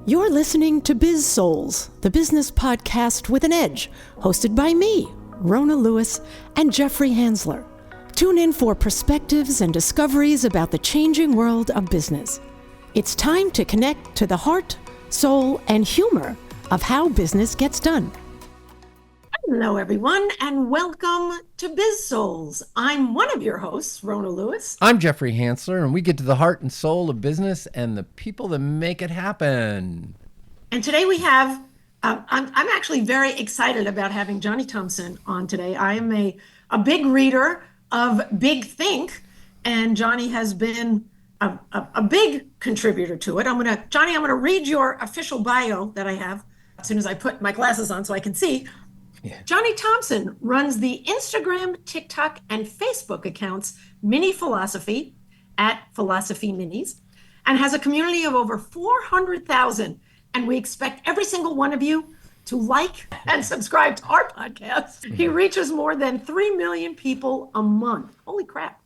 You're listening to Biz-Souls, the business podcast with an edge, hosted by me, Rona Lewis, and Jeffrey Hansler. Tune in for perspectives and discoveries about the changing world of business. It's time to connect to the heart, soul, and humor of how business gets done. Hello, everyone, and welcome to Biz-Souls. I'm one of your hosts, Rona Lewis. I'm Jeffrey Hansler, and we get to the heart and soul of business and the people that make it happen. And today we have, I'm actually very excited about having Jonny Thomson on today. I am a big reader of Big Think, and Jonny has been a big contributor to it. Jonny, I'm gonna read your official bio that I have as soon as I put my glasses on so I can see. Yeah. Jonny Thomson runs the Instagram, TikTok, and Facebook accounts Mini Philosophy at Philosophy Minis, and has a community of over 400,000. And we expect every single one of you to like and subscribe to our podcast. He reaches more than 3 million people a month. Holy crap.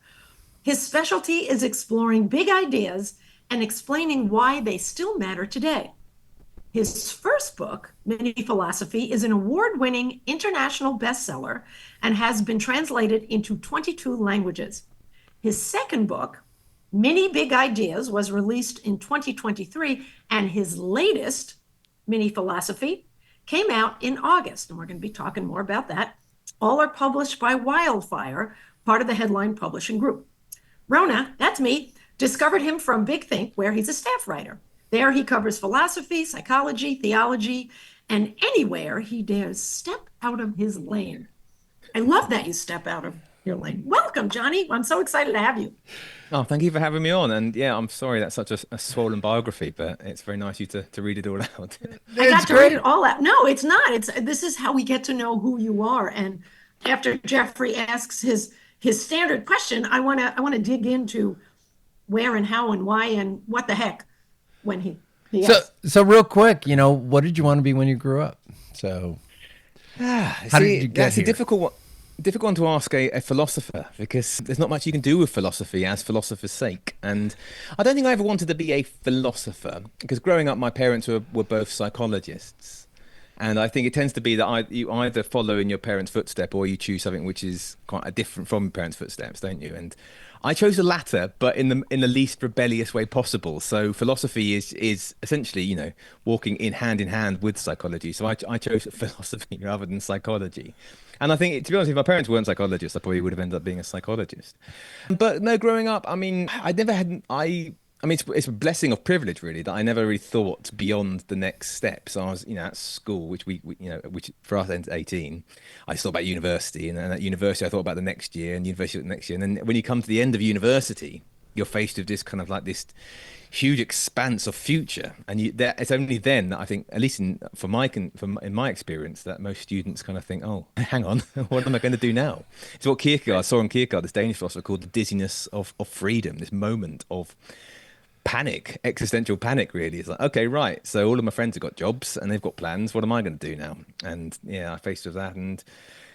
His specialty is exploring big ideas and explaining why they still matter today. His first book, Mini Philosophy, is an award-winning international bestseller and has been translated into 22 languages. His second book, Mini Big Ideas, was released in 2023, and his latest, Mini Philosophy, came out in August, and we're going to be talking more about that. All are published by Wildfire, part of the Headline Publishing Group. Rona, that's me, discovered him from Big Think, where he's a staff writer. There he covers philosophy, psychology, theology, and anywhere he dares step out of his lane. I love that you step out of your lane. Welcome, Jonny. I'm so excited to have you. Oh, thank you for having me on. And yeah, I'm sorry that's such a swollen biography, but it's very nice of you to read it all out. I got to read it all out. No, it's not. This is how we get to know who you are. And after Jeffrey asks his standard question, I want to dig into where and how and why and what the heck when he So real quick, what did you want to be when you grew up? So how did you get that's here? A difficult one to ask a philosopher, because there's not much you can do with philosophy as philosopher's sake. And I don't think I ever wanted to be a philosopher, because growing up my parents were both psychologists. And I think it tends to be that you either follow in your parents' footstep or you choose something which is quite a different from your parents' footsteps, don't you? And I chose the latter, but in the least rebellious way possible. So philosophy is essentially, walking in hand with psychology. So I chose philosophy rather than psychology. And I think, to be honest, if my parents weren't psychologists, I probably would have ended up being a psychologist. But no, growing up, it's a blessing of privilege, really, that I never really thought beyond the next step. So I was, at school, which which for us ends at 18. I thought about university, and then at university I thought about the next year, and university the next year. And then when you come to the end of university, you're faced with this kind of like this huge expanse of future, and it's only then that I think, at least in my experience, that most students kind of think, oh, hang on, what am I going to do now? It's what Kierkegaard saw in Kierkegaard, this Danish philosopher, called the dizziness of freedom, this moment of panic, existential panic, really. It's like, okay, right, so all of my friends have got jobs and they've got plans. What am I going to do now? And I faced with that. And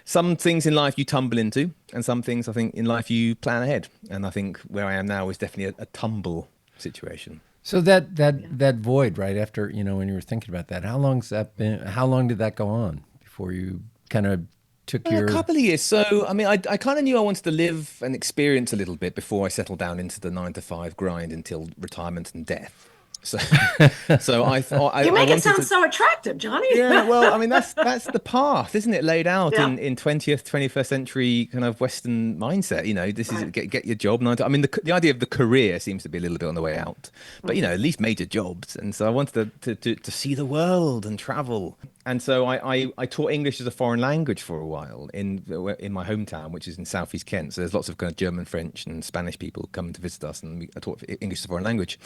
some things in life you tumble into, and some things I think in life you plan ahead. And I think where I am now is definitely a tumble situation. So that void right after, when you were thinking about that, how long did that go on before you kind of took a couple of years? So I kind of knew I wanted to live and experience a little bit before I settled down into the 9-to-5 grind until retirement and death. So I thought you make it sound so attractive, Jonny. Yeah, well, that's the path, isn't it, laid out in 20th, 21st century kind of Western mindset. This is get your job. The idea of the career seems to be a little bit on the way out, but at least major jobs. And so I wanted to see the world and travel. And so I taught English as a foreign language for a while in my hometown, which is in southeast Kent. So there's lots of kind of German, French, and Spanish people coming to visit us, and I taught English as a foreign language.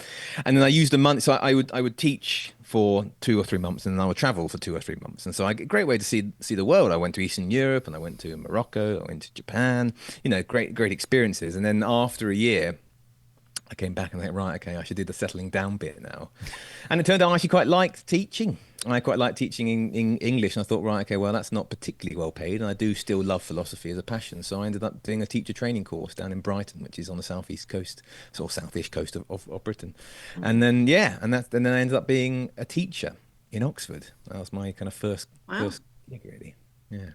And then I used a month, so I would teach for 2 or 3 months, and then I would travel for 2 or 3 months. And so a great way to see the world. I went to Eastern Europe, and I went to Morocco, I went to Japan. Great experiences. And then after a year, I came back and I thought, right, okay, I should do the settling down bit now. And it turned out I actually quite liked teaching. I quite liked teaching in English. And I thought, right, okay, well, that's not particularly well paid. And I do still love philosophy as a passion. So I ended up doing a teacher training course down in Brighton, which is on the southeast coast, sort of southish coast of Britain. And then, yeah, and then I ended up being a teacher in Oxford. That was my kind of first Wow. first gig, really. Yeah.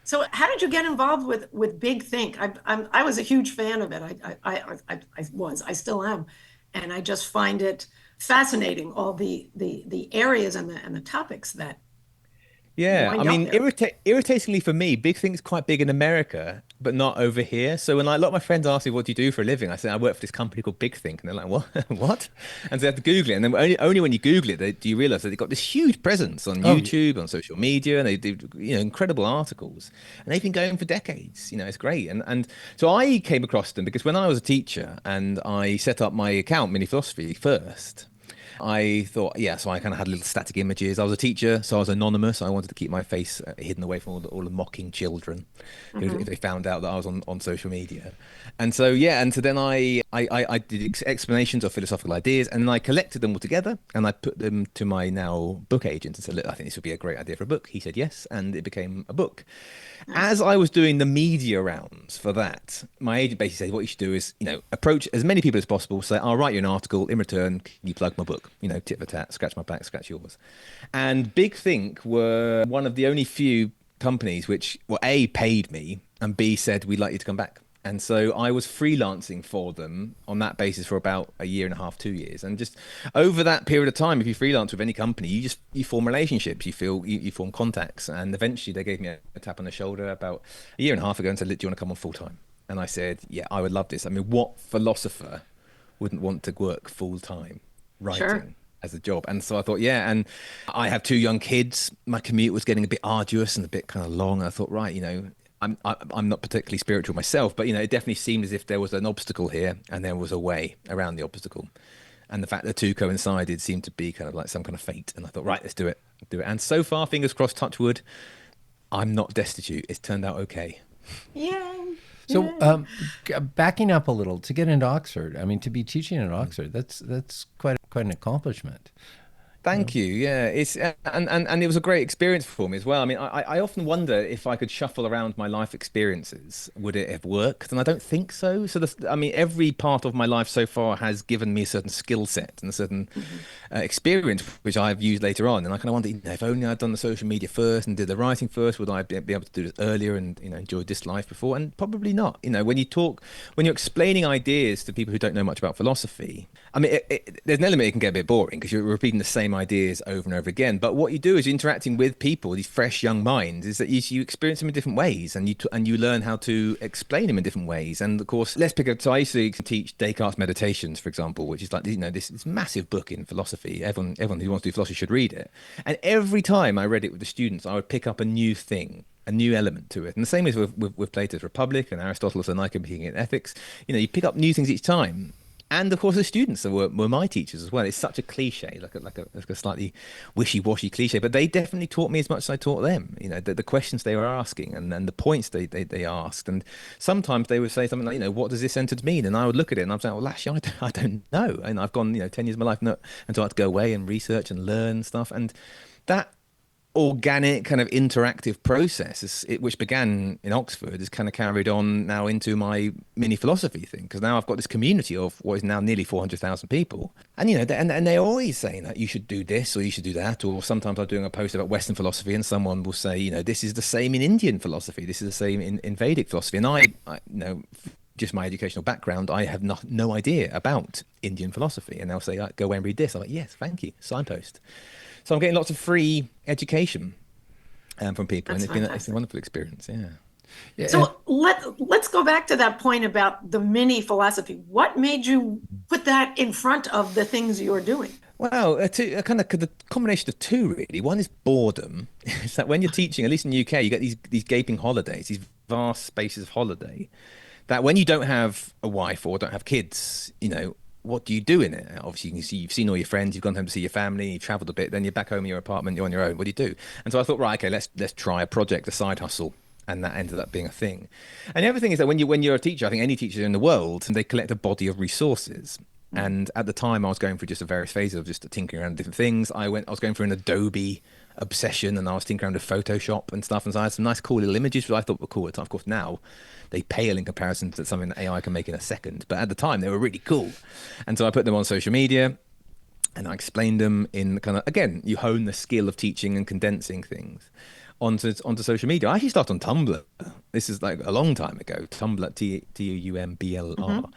So how did you get involved with Big Think? I was a huge fan of it. I still am, and I just find it fascinating, all the areas and the topics that Yeah, I wind up mean, there. irritatingly for me, Big Think's quite big in America, but not over here. So when like, a lot of my friends ask me, "What do you do for a living?" I say, "I work for this company called Big Think," and they're like, "What? What?" And so they have to Google it, and then only when you Google it do you realize that they've got this huge presence on Oh, YouTube, on social media, and they do incredible articles, and they've been going for decades. It's great, and so I came across them because when I was a teacher and I set up my account, Mini Philosophy, first. I thought, yeah, so I kind of had little static images. I was a teacher, so I was anonymous. I wanted to keep my face hidden away from all the mocking children who, if Mhm. they found out that I was on social media. And so, yeah, and so then I did explanations of philosophical ideas and then I collected them all together and I put them to my now book agent and said, look, I think this would be a great idea for a book. He said yes, and it became a book. Nice. As I was doing the media rounds for that, my agent basically said, what you should do is, approach as many people as possible. Say, I'll write you an article. In return, can you plug my book? Tit for tat, scratch my back, scratch yours. And Big Think were one of the only few companies which, well, A, paid me, and B, said, we'd like you to come back. And so I was freelancing for them on that basis for about a year and a half, 2 years. And just over that period of time, if you freelance with any company, you form relationships, you form contacts. And eventually they gave me a tap on the shoulder about a year and a half ago and said, "Look, do you want to come on full time?" And I said, yeah, I would love this. I mean, what philosopher wouldn't want to work full time Sure. writing as a job? And so I thought, yeah, and I have two young kids. My commute was getting a bit arduous and a bit kind of long. I thought, right, I'm not particularly spiritual myself, but it definitely seemed as if there was an obstacle here and there was a way around the obstacle. And the fact that the two coincided seemed to be kind of like some kind of fate. And I thought, right, let's do it, do it. And so far, fingers crossed, touch wood, I'm not destitute. It's turned out okay. Yay. so Yay. backing up a little to get into Oxford. I mean, to be teaching at Oxford, that's quite an accomplishment. You know? Thank you. Yeah, it's and it was a great experience for me as well. I mean, I often wonder if I could shuffle around my life experiences, would it have worked? And I don't think so. So I mean, every part of my life so far has given me a certain skill set and a certain Mhm. experience, which I've used later on. And I kind of wonder, if only I'd done the social media first and did the writing first, would I be able to do this earlier and enjoyed this life before? And probably not. When you're explaining ideas to people who don't know much about philosophy, I mean, there's an element it can get a bit boring because you're repeating the same ideas over and over again. But what you do is interacting with people, these fresh young minds, is that you experience them in different ways, and you learn how to explain them in different ways. And of course, let's pick up. So I used to teach Descartes' Meditations, for example, which is like this massive book in philosophy. Everyone who wants to do philosophy should read it. And every time I read it with the students, I would pick up a new thing, a new element to it. And the same is with Plato's Republic and Aristotle's and Nicomachean Ethics. You pick up new things each time. And of course, the students were my teachers as well. It's such a cliche, like a slightly wishy-washy cliche, but they definitely taught me as much as I taught them. The questions they were asking and the points they asked. And sometimes they would say something like, what does this sentence mean? And I would look at it and I'd say, well, actually, I don't know. And I've gone, 10 years of my life until I had to go away and research and learn stuff. And that organic kind of interactive process which began in Oxford is kind of carried on now into my mini philosophy thing, because now I've got this community of what is now nearly 400,000 people, and and they're always saying that you should do this or you should do that. Or sometimes I'm doing a post about Western philosophy and someone will say, this is the same in Indian philosophy, this is the same in Vedic philosophy. And just my educational background, I have no idea about Indian philosophy, and they'll say, go away and read this. I'm like, yes, thank you, signpost. So I'm getting lots of free education from people, and That's it's a fantastic. wonderful experience. Yeah. Yeah, and So let's go back to that point about the mini philosophy. What made you put that in front of the things you're doing? Well, a kind of the combination of two really. One is boredom. It's that when you're teaching, at least in the UK, you get these gaping holidays, these vast spaces of holiday. That when you don't have a wife or don't have kids, what do you do in it? Obviously, you can see you've seen all your friends, you've gone home to see your family, you've travelled a bit, then you're back home in your apartment, you're on your own. What do you do? And so I thought, right, okay, let's try a project, a side hustle, and that ended up being a thing. And the other thing is that when you're a teacher, I think any teacher in the world, they collect a body of resources. And at the time, I was going through just a various phases of just tinkering around with different things. I was going through an Adobe obsession, and I was tinkering around with Photoshop and stuff. And so I had some nice, cool little images, which I thought were cool at the time. Of course, now they pale in comparison to something that AI can make in a second. But at the time, they were really cool. And so I put them on social media, and I explained them in kind of, again, you hone the skill of teaching and condensing things onto social media. I actually started on Tumblr. This is like a long time ago. Tumblr, Tumbler.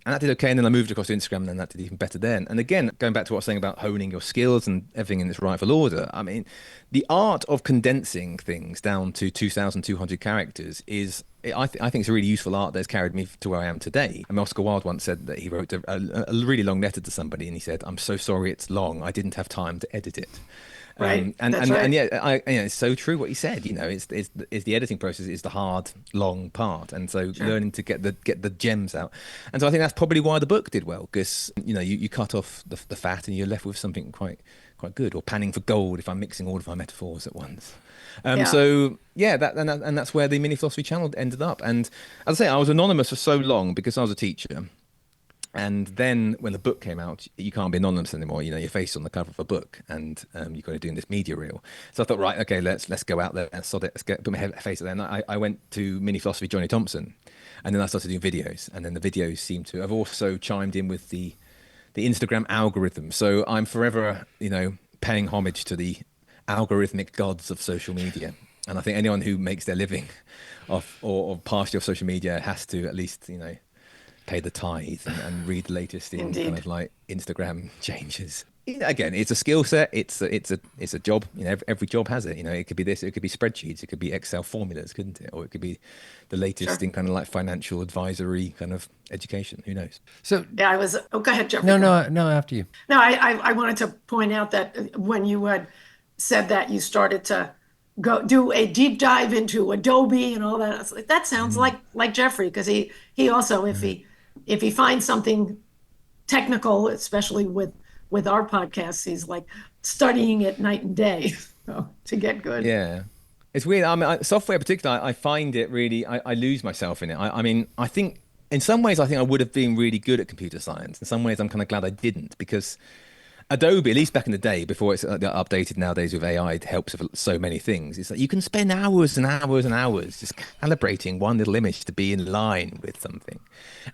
And that did okay. And then I moved across to Instagram, and then that did even better then. And again, going back to what I was saying about honing your skills and everything in its rightful order, I mean, the art of condensing things down to 2,200 characters is, I think it's a really useful art that's carried me to where I am today. I mean, Oscar Wilde once said that he wrote a really long letter to somebody, and he said, "I'm so sorry it's long. I didn't have time to edit it." Right. And That's right. yeah, it's so true what he said. You know, it's the editing process is the hard, long part, and so Sure. learning to get the gems out. And so I think that's probably why the book did well, because you cut off the fat and you're left with something quite good, or panning for gold if I'm mixing all of my metaphors at once. Yeah. So yeah, and that's where the mini philosophy channel ended up. And as I say, I was anonymous for so long because I was a teacher. And then when the book came out, you can't be anonymous anymore. You know, your face on the cover of a book, and you've got to do this media reel. So I thought, right, okay, let's go out there and sod it. Put my face out there. And I went to mini philosophy Jonny Thomson, and then I started doing videos. And then the videos seem to have also chimed in with the Instagram algorithm. So I'm forever, paying homage to the algorithmic gods of social media. And I think anyone who makes their living off or partially off social media has to at least, pay the tithe and read the latest in kind Indeed. of like Instagram changes. Again, it's a skill set. It's a job. Every job has it. It could be this. It could be spreadsheets. It could be Excel formulas, couldn't it? Or it could be the latest Sure. in kind of like financial advisory kind of education. Who knows? So Yeah, I was. Oh, go ahead, Jeffrey. no, Go ahead. no, no. After you. No, I wanted to point out that when you had said that you started to go do a deep dive into Adobe and all that, I was like, that sounds Mm, like Jeffrey, because he also, mm. if he finds something technical, especially with our podcasts, he's like studying it night and day so, to get good. Yeah. It's weird. I mean, software in particular, I find it really, I lose myself in it. I mean, I think in some ways, I think I would have been really good at computer science. In some ways, I'm kind of glad I didn't, because Adobe, at least back in the day, before it's updated nowadays with AI, it helps with so many things. It's like you can spend hours and hours and hours just calibrating one little image to be in line with something.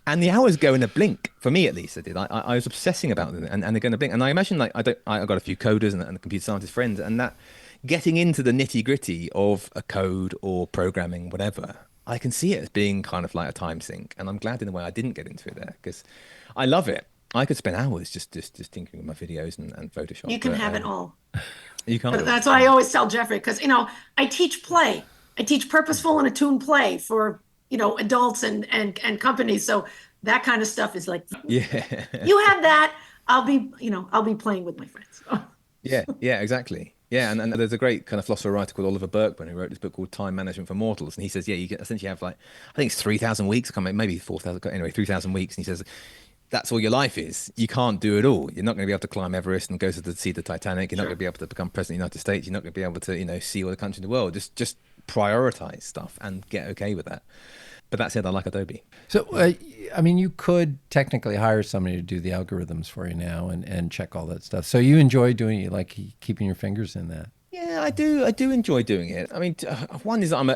And the hours go in a blink. For me, at least, I did. I was obsessing about them, and they're going to blink. And I imagine, like, I got a few coders and computer scientist friends, and that getting into the nitty gritty of a code or programming, whatever, I can see it as being kind of like a time sink. And I'm glad in a way I didn't get into it there, because I love it. I could spend hours just tinkering with my videos and Photoshop, You can but have it all. you can't. That's what I always tell Jeffrey, because I teach play. I teach purposeful and attuned play for adults and companies. So that kind of stuff is like, Yeah. you have that. I'll be playing with my friends. Yeah, exactly. Yeah, and there's a great kind of philosopher writer called Oliver Burkeman who wrote this book called Time Management for Mortals, and he says, yeah, you get essentially have like, I think it's 3,000 weeks. I can't remember, maybe 4,000. Anyway, 3,000 weeks, and he says that's all your life is. You can't do it all. You're not going to be able to climb Everest and go to see the Titanic. You're not Sure. going to be able to become president of the United States. You're not going to be able to see all the countries in the world. Just prioritize stuff and get okay with that. But that said, I like Adobe. So, I mean, you could technically hire somebody to do the algorithms for you now and check all that stuff. So you enjoy doing it, like keeping your fingers in that. Yeah, I do. I do enjoy doing it. I mean, one is I'm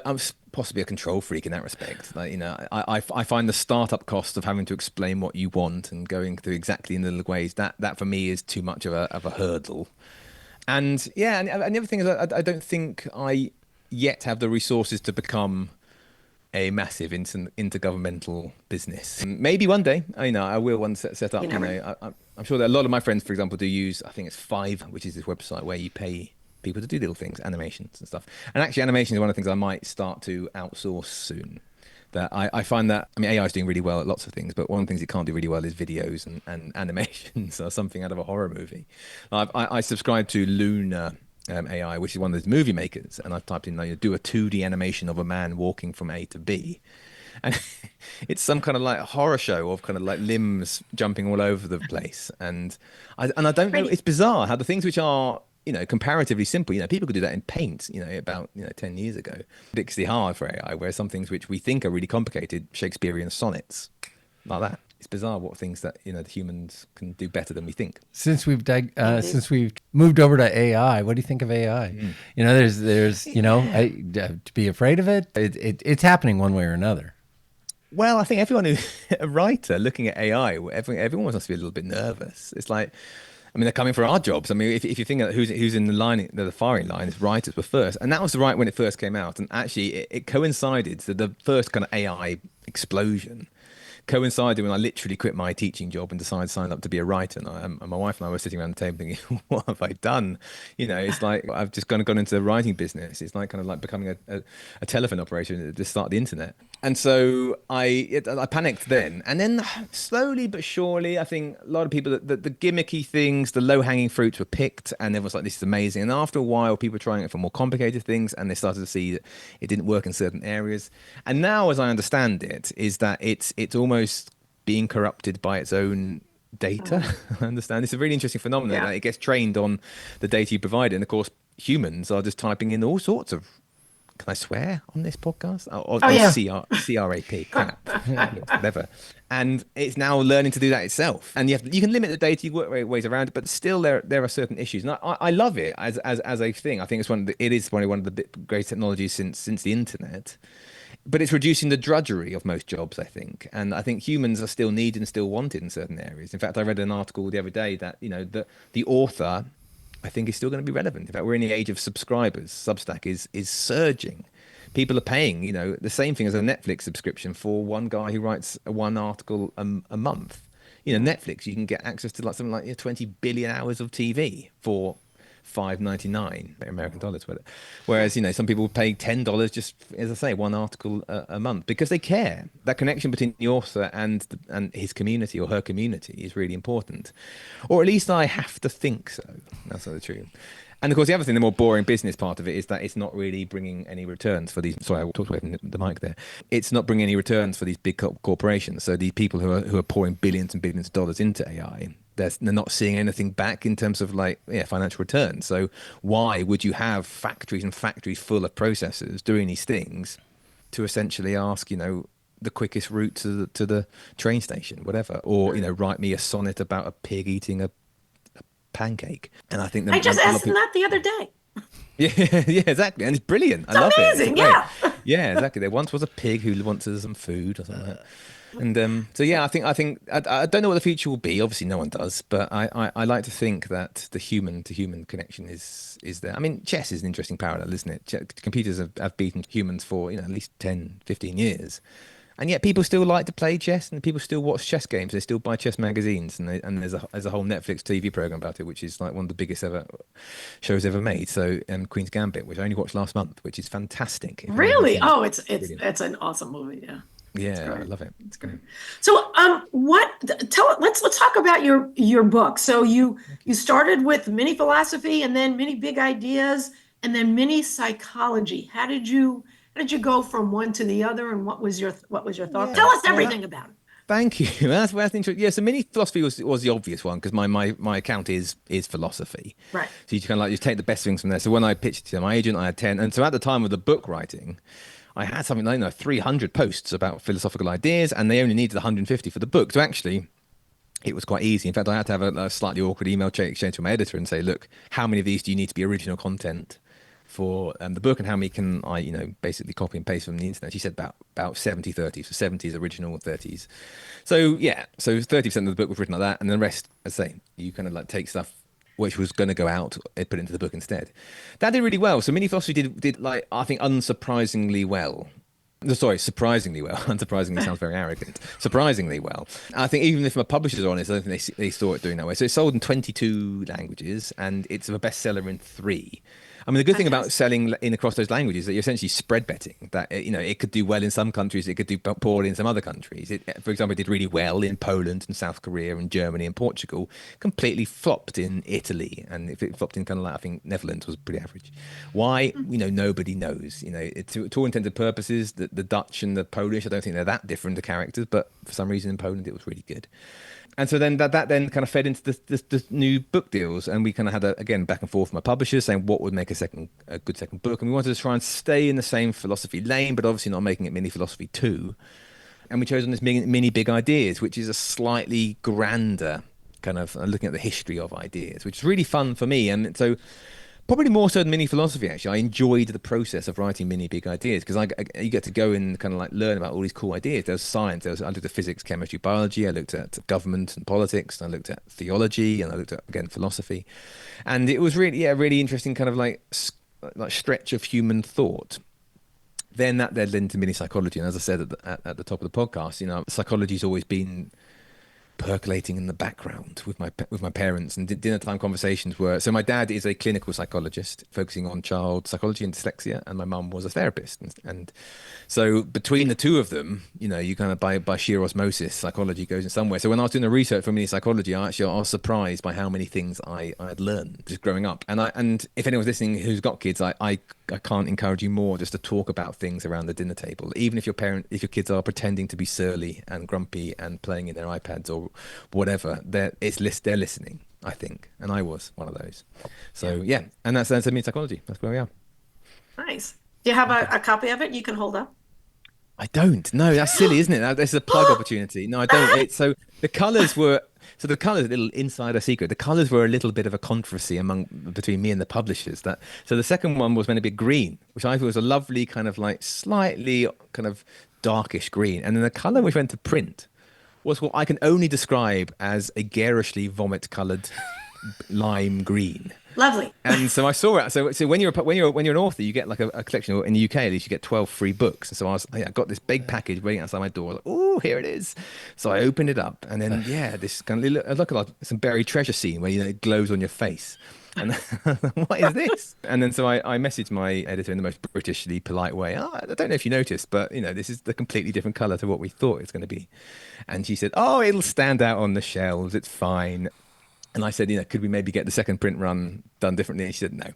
possibly a control freak in that respect. Like, I find the startup cost of having to explain what you want and going through exactly in the little ways that for me is too much of a hurdle. And yeah, and the other thing is I don't think I yet have the resources to become a massive intergovernmental business. Maybe one day, I will one set up. You never. I'm sure that a lot of my friends, for example, do use. I think it's Five, which is this website where you pay people to do little things, animations and stuff. And actually, animation is one of the things I might start to outsource soon. That I find that, I mean, AI is doing really well at lots of things, but one of the things it can't do really well is videos and animations or something out of a horror movie. I subscribe to Luna AI, which is one of those movie makers, and I've typed in, do a 2D animation of a man walking from A to B. And it's some kind of like horror show of kind of like limbs jumping all over the place. And I don't know, Pretty. it's bizarre how the things which are comparatively simple. People could do that in Paint, about 10 years ago. Ridiculously hard for AI, whereas some things which we think are really complicated, Shakespearean sonnets, like that. it's bizarre what things that the humans can do better than we think. Indeed. since we've moved over to AI, what do you think of AI? Mm. To be afraid of it. It's happening one way or another. Well, I think everyone who a writer looking at AI, everyone must be a little bit nervous. It's like, I mean, they're coming for our jobs. I mean, if you think of who's in the line, the firing line, is writers were first, and that was right when it first came out, and actually it coincided. So the first kind of AI explosion coincided when I literally quit my teaching job and decided to sign up to be a writer. And my wife and I were sitting around the table thinking, what have I done? It's like I've just gone into the writing business. It's like kind of like becoming a telephone operator at the start of the internet. And so I panicked then. And then slowly but surely, I think a lot of people, the gimmicky things, the low hanging fruits were picked, and everyone's like, this is amazing. And after a while, people were trying it for more complicated things, and they started to see that it didn't work in certain areas. And now, as I understand it, is that it's almost being corrupted by its own data. I understand. It's a really interesting phenomenon. Yeah. That it gets trained on the data you provide. And of course, humans are just typing in all sorts of, can I swear on this podcast? Oh, yeah. CRAP, crap, whatever. And it's now learning to do that itself. And you can limit the data, you work ways around it, but still there are certain issues. And I love it as a thing. I think it is one of the greatest technologies since the internet. But it's reducing the drudgery of most jobs, I think. And I think humans are still needed and still wanted in certain areas. In fact, I read an article the other day that, the author, I think, is still going to be relevant. In fact, we're in the age of subscribers. Substack is surging. People are paying, the same thing as a Netflix subscription for one guy who writes one article a month. Netflix, you can get access to like something like 20 billion hours of TV for $5.99 American dollars with it. Whereas, some people pay $10 just, as I say, one article a month because they care. That connection between the author and his community or her community is really important. Or at least I have to think so. That's not the truth. And of course, the other thing, the more boring business part of it, is that it's not really bringing any returns for these. Sorry, I talked away from the mic there. It's not bringing any returns for these big corporations. So these people who are pouring billions and billions of dollars into AI, they're not seeing anything back in terms of financial returns. So why would you have factories and factories full of processors doing these things to essentially ask, the quickest route to the train station, whatever, or write me a sonnet about a pig eating a pancake? And I think I just asked him that the other day. Yeah, yeah, exactly, and it's brilliant. I It's love it. amazing, It's great. yeah. Yeah, exactly. There once was a pig who wanted some food or something like that. And so yeah, I don't know what the future will be. Obviously, no one does, but I like to think that the human to human connection is there. I mean, chess is an interesting parallel, isn't it? Computers have beaten humans for at least 10, 15 years. And yet people still like to play chess, and people still watch chess games. They still buy chess magazines, and there's a whole Netflix TV program about it, which is like one of the biggest ever shows ever made. So, Queen's Gambit, which I only watched last month, which is fantastic. If anyone's Really? seen Oh, it, brilliant. it's an awesome movie. Yeah. It's Yeah, I great. love it. It's great. So, let's talk about your book. So you started with mini philosophy and then mini big ideas and then mini psychology. How did you go from one to the other, and what was your thought? Tell Yeah, us well, everything about it. thank you. That's interesting. Yeah, so mini philosophy was the obvious one because my account is philosophy. Right. So you kind of like just take the best things from there. So when I pitched it to my agent, I had 10, and so at the time of the book writing, I had something like 300 posts about philosophical ideas, and they only needed 150 for the book. So actually, it was quite easy. In fact, I had to have a slightly awkward email exchange with my editor and say, look, how many of these do you need to be original content for the book, and how many can I, basically copy and paste from the internet? She said about 70-30. So 70 is original, 30s. So yeah, so 30% of the book was written like that, and the rest, as I say, you kind of like take stuff which was going to go out and put into the book instead. That did really well. So mini philosophy did like, I think, unsurprisingly well. No, sorry, surprisingly well. Unsurprisingly sounds very arrogant. Surprisingly well. I think even if my publishers are honest, I don't think they saw it doing that way. So it's sold in 22 languages, and it's a bestseller in 3. I mean, the good thing about selling in across those languages is that you're essentially spread betting. That it could do well in some countries, it could do poorly in some other countries. For example, it did really well in Poland and South Korea and Germany and Portugal. Completely flopped in Italy, and if it flopped in kind of like, I think Netherlands was pretty average. Why? Nobody knows. To all intents and purposes, the Dutch and the Polish, I don't think they're that different to characters, but for some reason in Poland it was really good. And so then that then kind of fed into the new book deals, and we kind of had again back and forth with my publishers saying what would make a good second book, and we wanted to try and stay in the same philosophy lane, but obviously not making it mini philosophy 2. and we chose on this mini big ideas, which is a slightly grander kind of looking at the history of ideas, which is really fun for me. And so probably more so than mini philosophy, actually. I enjoyed the process of writing mini big ideas because you get to go and kind of like learn about all these cool ideas. There was science. I looked at physics, chemistry, biology. I looked at government and politics. I looked at theology, and I looked at, again, philosophy. And it was really, yeah, really interesting kind of like stretch of human thought. Then that led into mini psychology. And as I said at the top of the podcast, you know, psychology's always been percolating in the background with my parents, and dinner time conversations were, so my dad is a clinical psychologist focusing on child psychology and dyslexia, and my mum was a therapist, and so between the two of them, you know, you kind of by sheer osmosis, psychology goes in somewhere. So when I was doing the research for mini psychology, I was surprised by how many things I had learned just growing up. And if anyone's listening who's got kids, I can't encourage you more just to talk about things around the dinner table, even if your kids are pretending to be surly and grumpy and playing in their iPads or whatever. They're listening, I think, and I was one of those. So yeah, and that's mini psychology. That's where we are. Nice. Do you have a copy of it you can hold up? I don't. No, that's silly, isn't it? This is a plug opportunity. No, I don't. So the colours were. So the colours, a little insider secret. The colours were a little bit of a controversy between me and the publishers. So the second one was meant to be green, which I thought was a lovely kind of like slightly kind of darkish green, and then the colour which went to print was what I can only describe as a garishly vomit-coloured lime green. Lovely. And so I saw it. So when you're an author, you get like a collection. In the UK, at least, you get 12 free books. And so I got this big package waiting outside my door. Like, oh, here it is. So I opened it up, and then this kind of look like some buried treasure scene where, you know, it glows on your face. And what is this? And then so I messaged my editor in the most Britishly polite way. Oh, I don't know if you noticed, but you know, this is the completely different color to what we thought it's going to be. And she said, oh, it'll stand out on the shelves. It's fine. And I said, you know, could we maybe get the second print run done differently? And she said, no,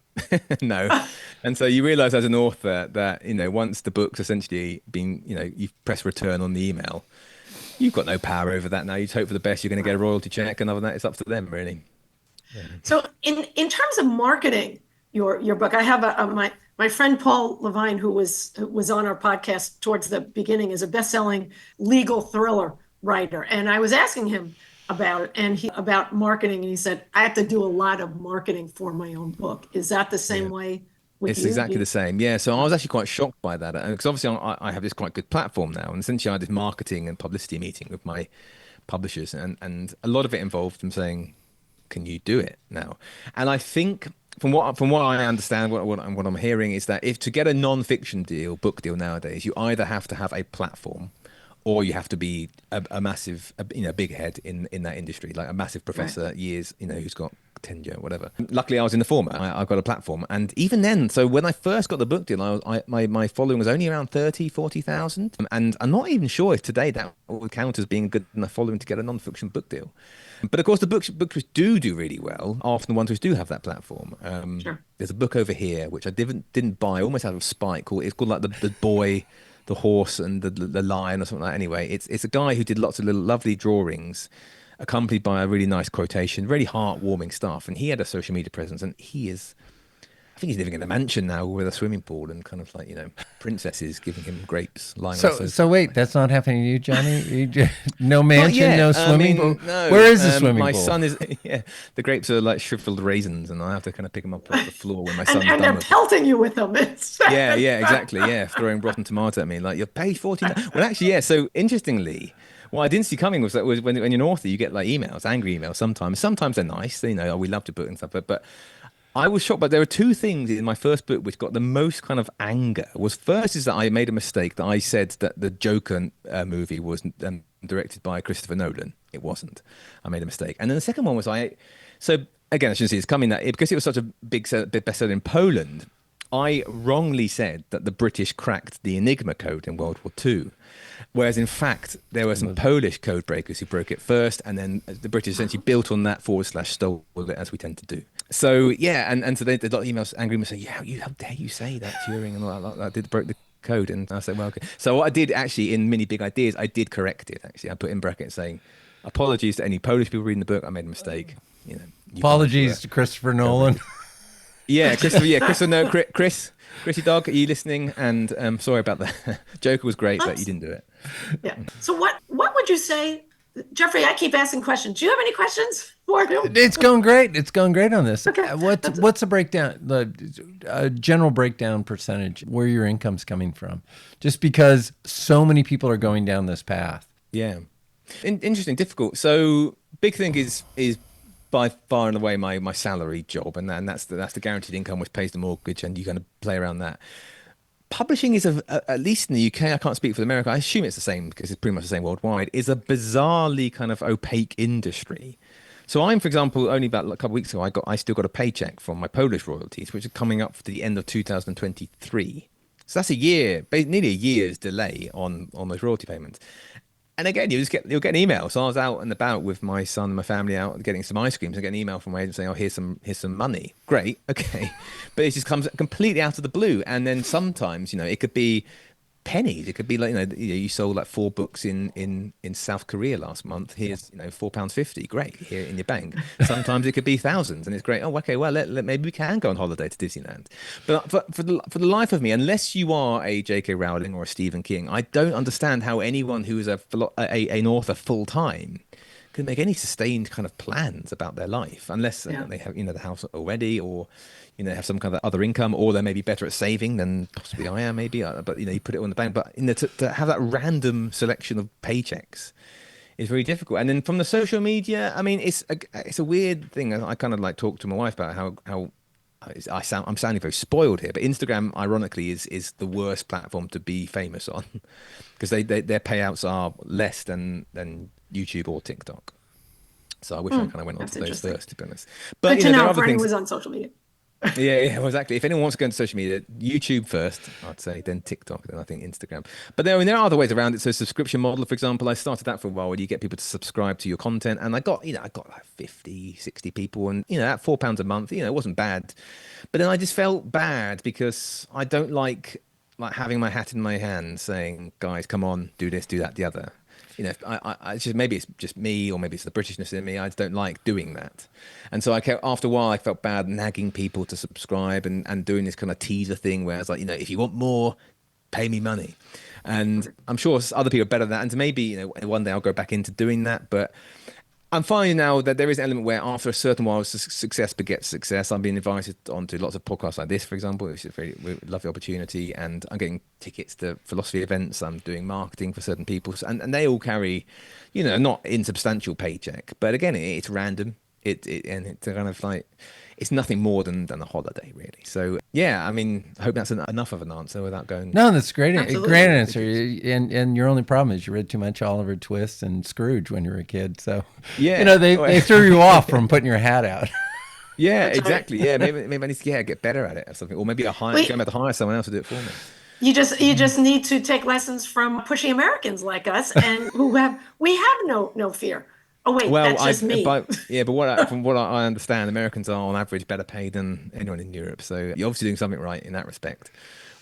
no. And so you realize as an author that, you know, once the book's essentially been, you know, you've pressed return on the email, you've got no power over that now. You just hope for the best. You're going to get a royalty check. And other than that, it's up to them, really. Yeah. So in terms of marketing your book, I have my friend Paul Levine, who was on our podcast towards the beginning, is a best-selling legal thriller writer. And I was asking him about it and about marketing, and he said, I have to do a lot of marketing for my own book. Is that the same way with it's you? exactly the same. Yeah. So I was actually quite shocked by that because obviously I have this quite good platform now, and essentially I had this marketing and publicity meeting with my publishers, and a lot of it involved them saying, can you do it now? And I think from what I understand, what I'm hearing is that if to get a non-fiction book deal nowadays, you either have to have a platform, or you have to be a massive, big head in that industry, like a massive professor, right, years, who's got tenure, whatever. Luckily, I was in the former. I've got a platform. And even then, so when I first got the book deal, my following was only around 40,000. And I'm not even sure if today that would count as being a good enough following to get a non-fiction book deal. But of course, the books which do really well are often the ones which do have that platform. Sure. There's a book over here, which I didn't buy, almost out of spite. It's called like the boy, the horse and the lion or something like that. Anyway, it's a guy who did lots of little lovely drawings accompanied by a really nice quotation, really heartwarming stuff. And he had a social media presence, and I think he's living in a mansion now with a swimming pool and kind of like, princesses giving him grapes lying on the sofa. So wait, that's not happening to you, Johnny? No mansion, no swimming pool? No. Where is the swimming pool? My son is, the grapes are like shriveled raisins, and I have to kind of pick them up off the floor when my son's and they're pelting you with them. Yeah, exactly. Yeah, throwing rotten tomato at me. Like, you're paid 14. Well, actually, yeah. So interestingly, what I didn't see coming was that when you're an author, you get like emails, angry emails sometimes. Sometimes they're nice, oh, we loved your book and stuff. But I was shocked, but there were two things in my first book which got the most kind of anger. First is that I made a mistake, that I said that the Joker movie was directed by Christopher Nolan. It wasn't. I made a mistake. And then the second one was so again, I shouldn't see it's coming that because it was such a big bestseller in Poland, I wrongly said that the British cracked the Enigma code in World War II. Whereas in fact, there were some Polish code breakers who broke it first, and then the British essentially built on that / stole it, as we tend to do. So yeah, and so they got emails, angry emails saying, how dare you say that Turing and all that broke the code. And I said, well, okay. So what I did actually in Mini Big Ideas, I did correct it. Actually, I put in brackets saying, apologies to any Polish people reading the book. I made a mistake. Apologies to Christopher Nolan. Yeah, Chris, no, Chrissy dog, are you listening? And sorry about that. Joker was great, but you Oops. didn't do it. Yeah. So what would you say, Jeffrey? I keep asking questions. Do you have any questions for him? It's going great. It's going great on this. Okay. What's the breakdown, the general breakdown percentage where your income's coming from? Just because so many people are going down this path. Yeah. Interesting, difficult. So big thing is by far and away my salary job, and that's the guaranteed income which pays the mortgage, and you kind of play around that. Publishing is at least in the UK, I can't speak for America. I assume it's the same because it's pretty much the same worldwide. Is a bizarrely kind of opaque industry. So I'm, for example, only about a couple of weeks ago, I still got a paycheck from my Polish royalties, which are coming up to the end of 2023. So that's a year, nearly a year's delay on those royalty payments. And again, you'll get an email. So I was out and about with my son and my family out getting some ice creams. I get an email from my agent saying, "Oh, here's some money." Great, okay, but it just comes completely out of the blue. And then sometimes, it could be pennies. It could be like, you sold like 4 books in South Korea last month. Here's, £4.50. Great, here in your bank. Sometimes it could be thousands, and it's great. Oh, okay, well, maybe we can go on holiday to Disneyland. But for the life of me, unless you are a J.K. Rowling or a Stephen King, I don't understand how anyone who is an author full time could make any sustained kind of plans about their life unless they have the house already, or have some kind of other income, or they're maybe better at saving than possibly I am, maybe. But you put it on the bank. But to have that random selection of paychecks is very difficult. And then from the social media, I mean, it's a weird thing. I kind of like talk to my wife about how I'm sounding very spoiled here, but Instagram, ironically, is the worst platform to be famous on because their payouts are less than YouTube or TikTok. So I wish I kind of went on to those first, to be honest. But there are know other for anyone things. who's on social media. Yeah, well, exactly. If anyone wants to go into social media, YouTube first, I'd say, then TikTok, then I think Instagram. But there are other ways around it. So subscription model, for example, I started that for a while where you get people to subscribe to your content. And I got like 50, 60 people, and, at £4 a month, it wasn't bad. But then I just felt bad because I don't like having my hat in my hand saying, guys, come on, do this, do that, the other. I just, maybe it's just me, or maybe it's the Britishness in me. I just don't like doing that. And so after a while, I felt bad nagging people to subscribe and doing this kind of teaser thing where I was like, if you want more, pay me money. And I'm sure other people are better than that. And so maybe, one day I'll go back into doing that. But I'm finding now that there is an element where after a certain while, success begets success. I'm being invited onto lots of podcasts like this, for example, which is a very lovely opportunity. And I'm getting tickets to philosophy events. I'm doing marketing for certain people. And they all carry, not insubstantial paycheck. But again, it's random. And it's kind of like, it's nothing more than a holiday, really. So, yeah, I mean, I hope that's enough of an answer without going. No, that's great. Absolutely. Great answer. And your only problem is you read too much Oliver Twist and Scrooge when you were a kid. So, Yeah. They threw you off from putting your hat out. Yeah, That's exactly. right. Yeah, maybe I need to get better at it or something. Or maybe I'm going to hire someone else to do it for me. You just need to take lessons from pushy Americans like us, and we have no fear. Oh wait, Well, that's just me. from what I understand, Americans are on average better paid than anyone in Europe. So you're obviously doing something right in that respect.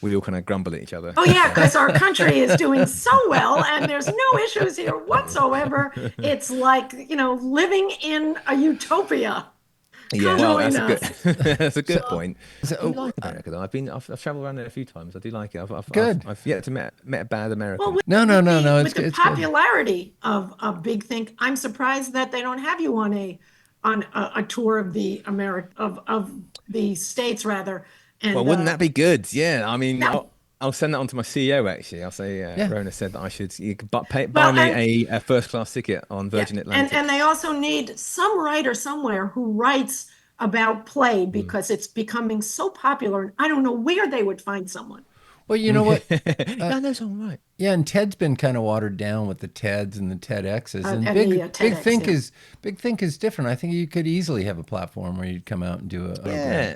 We all kind of grumble at each other. Oh yeah, because our country is doing so well, and there's no issues here whatsoever. It's like, living in a utopia. Yeah, Come well, join that's us. that's a good point. So, I do like America though. I've traveled around there a few times. I do like it. Good. I've yet to met a bad American. Well, with, No. with It's the it's good. popularity of Big Think, I'm surprised that they don't have you on a tour of the of the states rather. Well, And wouldn't that be good? Yeah, I mean, yeah, I'll send that on to my CEO actually. I'll say, Yeah. Rona said that I should buy well, me a first class ticket on yeah, Virgin and Atlantic. they also need some writer somewhere who writes about play Mm. because it's becoming so popular. And I don't know where they would find someone. Well, you know what? Yeah, no, it's all right. Yeah, and TED's been kind of watered down with the TEDs and the TEDx's, and And the Big TEDx, Think yeah. Big Think is different. I think you could easily have a platform where you'd come out and do a Yeah.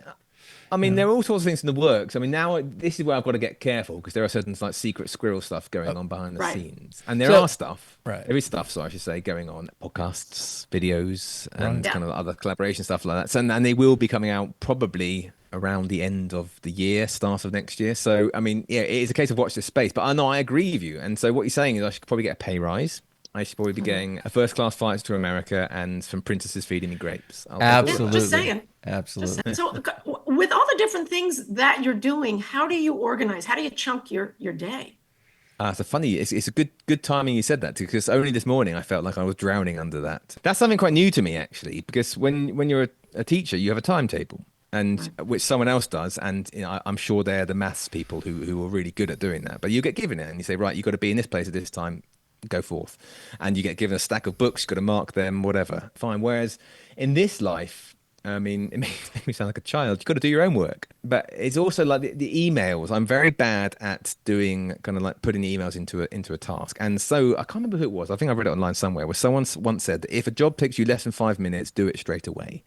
I mean, there are all sorts of things in the works. I mean, now this is where I've got to get careful because there are certain like secret squirrel stuff going on behind the Right. scenes, and there So- are stuff. Right. There is stuff, so I should say, going on podcasts, videos, and Right. kind of other collaboration stuff like that. So, and they will be coming out probably around the end of the year, start of next year. So, I mean, yeah, it is a case of watch this space. But I know I agree with you. And so, what you're saying is I should probably get a pay rise. I should probably be getting a first class flights to America and some princesses feeding me grapes. I'll take all of that. Absolutely. Just saying. Absolutely. So with all the different things that you're doing, how do you organize? How do you chunk your day? So funny. It's a good timing you said that because only this morning I felt like I was drowning under that. That's something quite new to me actually, because when you're a teacher, you have a timetable, and which someone else does, and I'm sure they're the maths people who are really good at doing that. But you get given it, and you say, right, you've got to be in this place at this time, go forth, and you get given a stack of books, you've got to mark them, whatever. Fine. Whereas in this life, I mean, it makes me sound like a child. You've got to do your own work. But it's also like the emails. I'm very bad at doing kind of like putting emails into a task. And so I can't remember who it was. I think I read it online somewhere where someone once said that if a job takes you less than 5 minutes, do it straight away.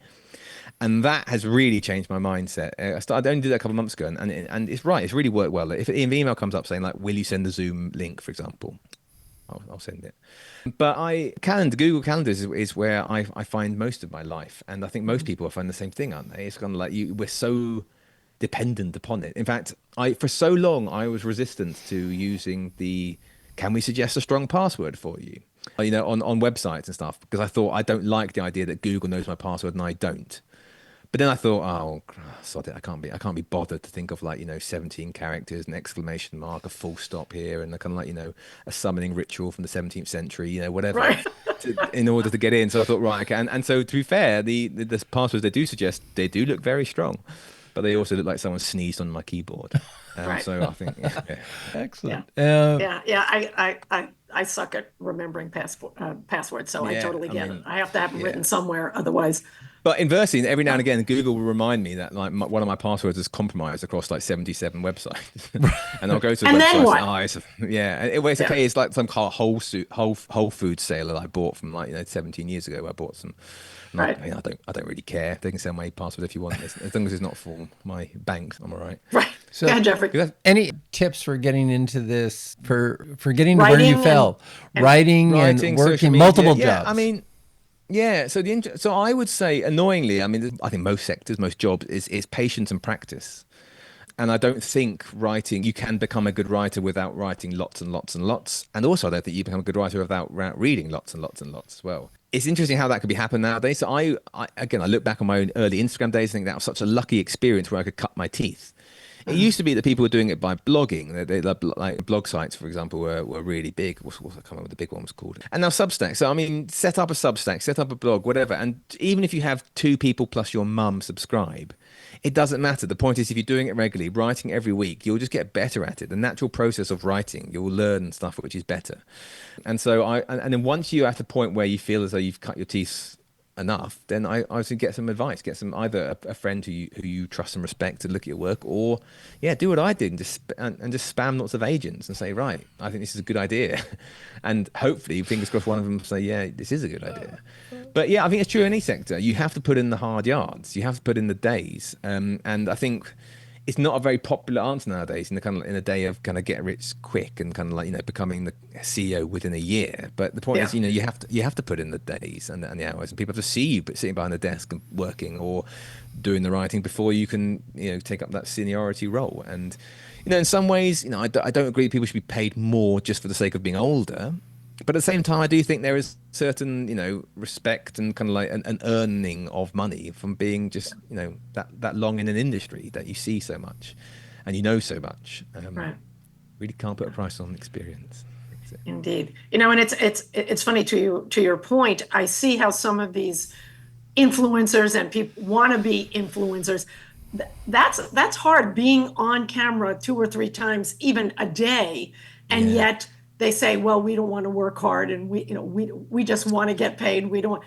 And that has really changed my mindset. I only did that a couple of months ago, and it's right. It's really worked well. If an email comes up saying like, "Will you send the Zoom link?" for example, I'll send it. But Google Calendars is where I find most of my life, and I think most people find the same thing, aren't they? It's kind of like we're so dependent upon it. In fact, for so long I was resistant to using the "Can we suggest a strong password for you?" On websites and stuff, because I thought I don't like the idea that Google knows my password and I don't. But then I thought, oh, sod it, I can't be bothered to think of 17 characters, an exclamation mark, a full stop here, and a kind of a summoning ritual from the 17th century, whatever, Right. in order to get in. So I thought, right, okay. And so to be fair, the passwords they do suggest, they do look very strong, but they also look like someone sneezed on my keyboard. Right. So I think, yeah. Excellent. Yeah. I suck at remembering passwords, so I Yeah, totally I get it. mean, I have to have them yeah. written somewhere, otherwise. But inversely, every now and again, Google will remind me that one of my passwords is compromised across 77 websites, and I'll go to the And then website. what? It's Yeah. okay. It's like some whole food sale that I bought from 17 years ago. I bought some. And Right. I don't really care. They can sell my password if you want, as long as it's not for my bank. I'm all right. Right. So, Go ahead, Jeffrey. any tips for getting into this, for getting to where you Writing fell, and writing and Writing, social working media. multiple Yeah, jobs? I mean, yeah. So I would say, annoyingly, I mean, I think most sectors, most jobs is patience and practice. And I don't think you can become a good writer without writing lots and lots and lots. And also, I don't think you become a good writer without reading lots and lots and lots as well. It's interesting how that could be happen nowadays. So I look back on my own early Instagram days and think that was such a lucky experience where I could cut my teeth. It used to be that people were doing it by blogging. Like blog sites, for example, were really big. I can't remember what the big one was called. And now Substack. So I mean, set up a Substack, set up a blog, whatever. And even if you have 2 people plus your mum subscribe, it doesn't matter. The point is, if you're doing it regularly, writing every week, you'll just get better at it. The natural process of writing, you'll learn stuff which is better. And so and then once you're at a point where you feel as though you've cut your teeth enough, then I would get some advice, get some either a friend who you trust and respect to look at your work, or do what I did and just spam lots of agents and say, right, I think this is a good idea, and hopefully, fingers crossed, one of them will say, yeah, this is a good idea. But yeah, I think it's true in any sector. You have to put in the hard yards, you have to put in the days, and I think it's not a very popular answer nowadays in a day of kind of get rich quick and kind of becoming the CEO within a year. But the point is, you have to put in the days and the hours, and people have to see you sitting behind the desk and working or doing the writing before you can take up that seniority role. And in some ways, I don't agree that people should be paid more just for the sake of being older. But at the same time, I do think there is certain, respect and kind of like an earning of money from being just, that long in an industry that you see so much and so much. Right. Really can't put a price on experience. Indeed. And it's funny to your point. I see how some of these influencers and people want to be influencers. That's hard, being on camera 2 or 3 times even a day, and Yeah. yet they say, well, we don't want to work hard, and we just want to get paid. We don't.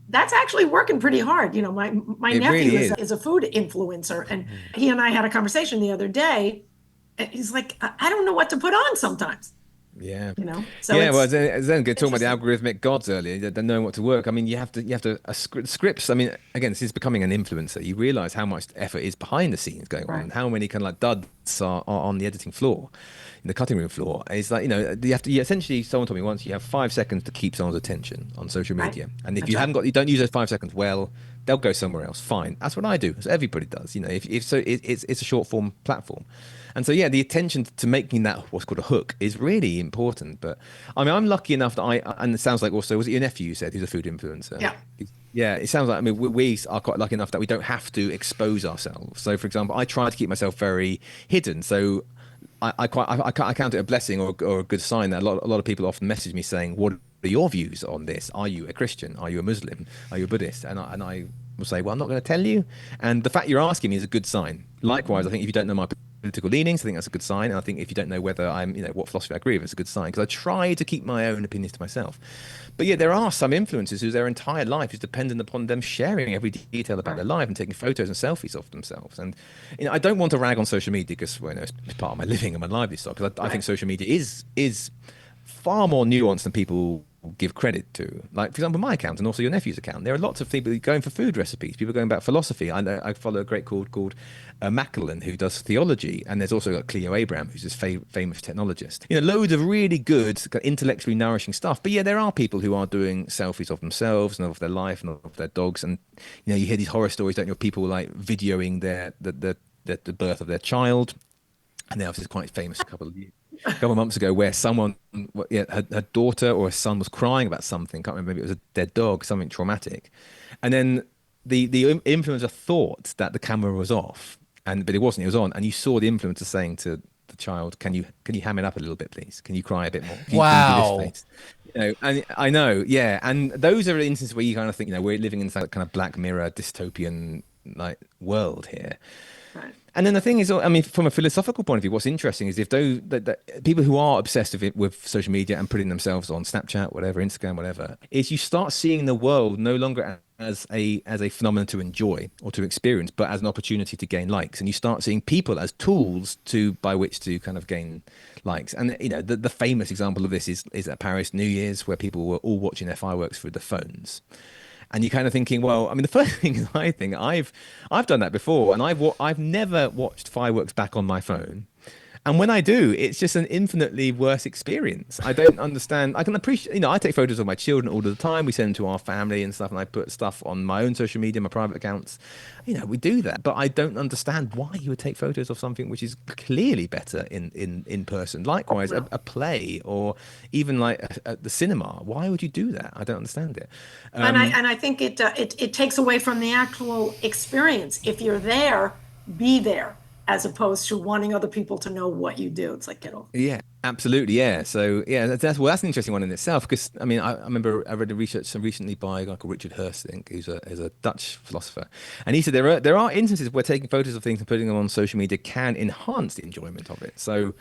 That's actually working pretty hard. My It nephew really is a food influencer, and he and I had a conversation the other day. And he's like, I don't know what to put on sometimes. Yeah. So Yeah, well, it's then talking about the interesting. algorithmic gods earlier, they're knowing what to work. I mean, you have to scripts. I mean, again, this is becoming an influencer. You realize how much effort is behind the scenes going on, Right. and how many kind of like duds are on the editing floor, in the cutting room floor. It's like, you have to, you essentially, someone told me once, you have 5 seconds to keep someone's attention on social Right. media. And if That's you right. haven't got, you don't use those 5 seconds well, they'll go somewhere else. Fine. That's what I do. As everybody does. If so, it's a short form platform. And so, yeah, the attention to making that what's called a hook is really important. But I mean, I'm lucky enough that and it sounds like also, was it your nephew you said who's a food influencer? Yeah. Yeah, it sounds like, I mean, we are quite lucky enough that we don't have to expose ourselves. So, for example, I try to keep myself very hidden. So, I count it a blessing or a good sign that a lot of people often message me saying, "What are your views on this? Are you a Christian? Are you a Muslim? Are you a Buddhist?" And I will say, "Well, I'm not going to tell you." And the fact you're asking me is a good sign. Likewise, I think if you don't know my political leanings, I think that's a good sign. And I think if you don't know whether I'm, what philosophy I agree with, it's a good sign because I try to keep my own opinions to myself. But yeah, there are some influencers whose their entire life is dependent upon them sharing every detail about their Right. life and taking photos and selfies of themselves. And I don't want to rag on social media because it's part of my living and my livelihood. Because I think Right. social media is far more nuanced than people give credit to. Like, for example, my account and also your nephew's account. There are lots of people going for food recipes. People going about philosophy. I know I follow a great called Macklin who does theology, and there's also got Cleo Abraham who's this famous technologist. Loads of really good, intellectually nourishing stuff. But yeah, there are people who are doing selfies of themselves and of their life and of their dogs, and you hear these horror stories, don't you? Of people like videoing the birth of their child. And there was this quite famous a couple of months ago where someone, yeah, her daughter or her son was crying about something. Can't remember, maybe it was a dead dog, something traumatic. And then the influencer thought that the camera was off, but it wasn't. It was on, and you saw the influencer saying to the child, "Can you ham it up a little bit, please? Can you cry a bit more? Can you do this Wow. face?" And I know, yeah. And those are instances where you kind of think, we're living in that kind of Black Mirror dystopian like world here. Right. And then the thing is, I mean, from a philosophical point of view, what's interesting is if those that people who are obsessed with social media and putting themselves on Snapchat, whatever, Instagram, whatever, is you start seeing the world no longer as a phenomenon to enjoy or to experience, but as an opportunity to gain likes, and you start seeing people as tools by which to kind of gain likes. And the famous example of this is at Paris New Year's, where people were all watching their fireworks through their phones. And you're kind of thinking, well, I mean, the first thing is I think I've done that before, and I've never watched fireworks back on my phone. And when I do, it's just an infinitely worse experience. I don't understand. I can appreciate, I take photos of my children all the time. We send them to our family and stuff, and I put stuff on my own social media, my private accounts. We do that. But I don't understand why you would take photos of something which is clearly better in person. Likewise, No. a play or even like the cinema. Why would you do that? I don't understand it. And I think it takes away from the actual experience. If you're there, be there, as opposed to wanting other people to know what you do. It's like, get over. Yeah, absolutely. Yeah. So yeah, that's an interesting one in itself because I mean I remember I read a research recently by a guy called Richard Hursink, who's a Dutch philosopher, and he said there are instances where taking photos of things and putting them on social media can enhance the enjoyment of it. So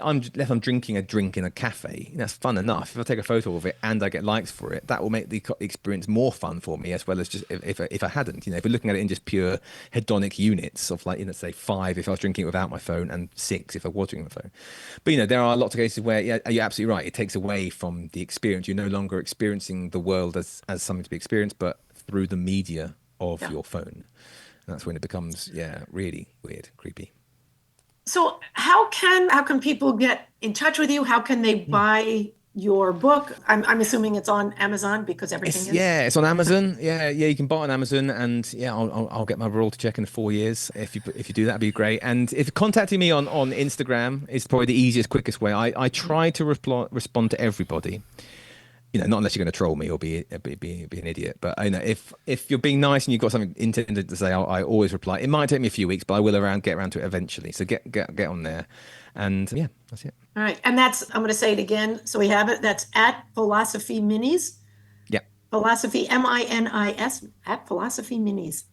I'm drinking a drink in a cafe. That's fun enough. If I take a photo of it and I get likes for it, that will make the experience more fun for me, as well as just if I hadn't. If we're looking at it in just pure hedonic units of like, let's say 5 if I was drinking it without my phone and 6 if I was drinking my phone. But there are lots of cases where, yeah, you're absolutely right. It takes away from the experience. You're no longer experiencing the world as something to be experienced, but through the media of Yeah. your phone. And that's when it becomes, yeah, really weird, creepy. So how can people get in touch with you? How can they buy your book? I'm assuming it's on Amazon because everything is. It's on Amazon. Yeah, yeah, you can buy it on Amazon, and yeah, I'll get my royalty check in 4 years if you do that, would be great. And if contacting me on Instagram is probably the easiest, quickest way. I try to respond to everybody. Not unless you're going to troll me or be an idiot. But if you're being nice and you've got something intended to say, I always reply. It might take me a few weeks, but I will get around to it eventually. So get on there, and yeah, that's it. All right. And I'm going to say it again. So we have it. That's at Philosophy Minis, Yeah, Philosophy, Minis, at Philosophy Minis.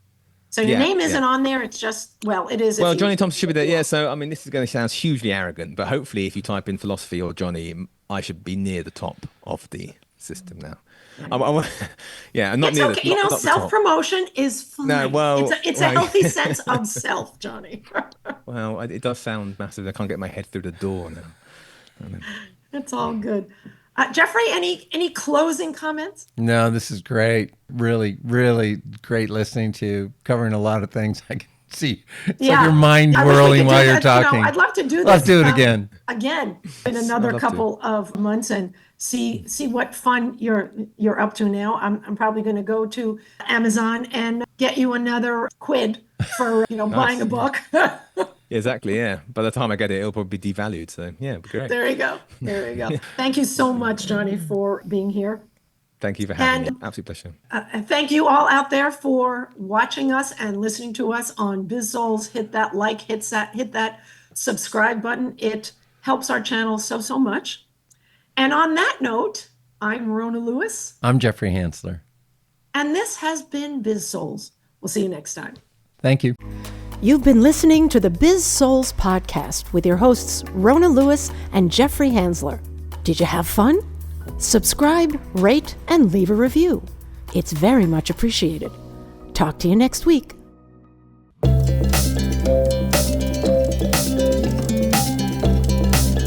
So your yeah, name yeah. isn't on there. It's just, well, it is if Well, you Jonny Thomson should be there. look you Yeah. up. So I mean, this is going to sound hugely arrogant, but hopefully, if you type in philosophy or Johnny, I should be near the top of the system now. I'm yeah, I'm not It's near okay. not the top. Self-promotion is No, fine. It's well, a, it's a healthy sense of self, Johnny. well, it does sound massive. I can't get my head through the door now. It's all good. Jeffrey, any closing comments? No, this is great. Really, really great listening to you, covering a lot of things. See, it's like your mind whirling while you're talking. I'd love to do this. Let's do it again. Again, in another couple of months and see what fun you're up to now. I'm probably going to go to Amazon and get you another quid for buying a book. Exactly, yeah. By the time I get it, it'll probably be devalued. So yeah, it'll be great. There you go. There you go. Thank you so much, Jonny, for being here. Thank you for having me. Absolute pleasure. And thank you all out there for watching us and listening to us on Biz-Souls. Hit that like, hit that subscribe button. It helps our channel so much. And on that note, I'm Rona Lewis. I'm Jeffrey Hansler. And this has been Biz-Souls. We'll see you next time. Thank you. You've been listening to the Biz-Souls podcast with your hosts, Rona Lewis and Jeffrey Hansler. Did you have fun? Subscribe, rate, and leave a review. It's very much appreciated. Talk to you next week.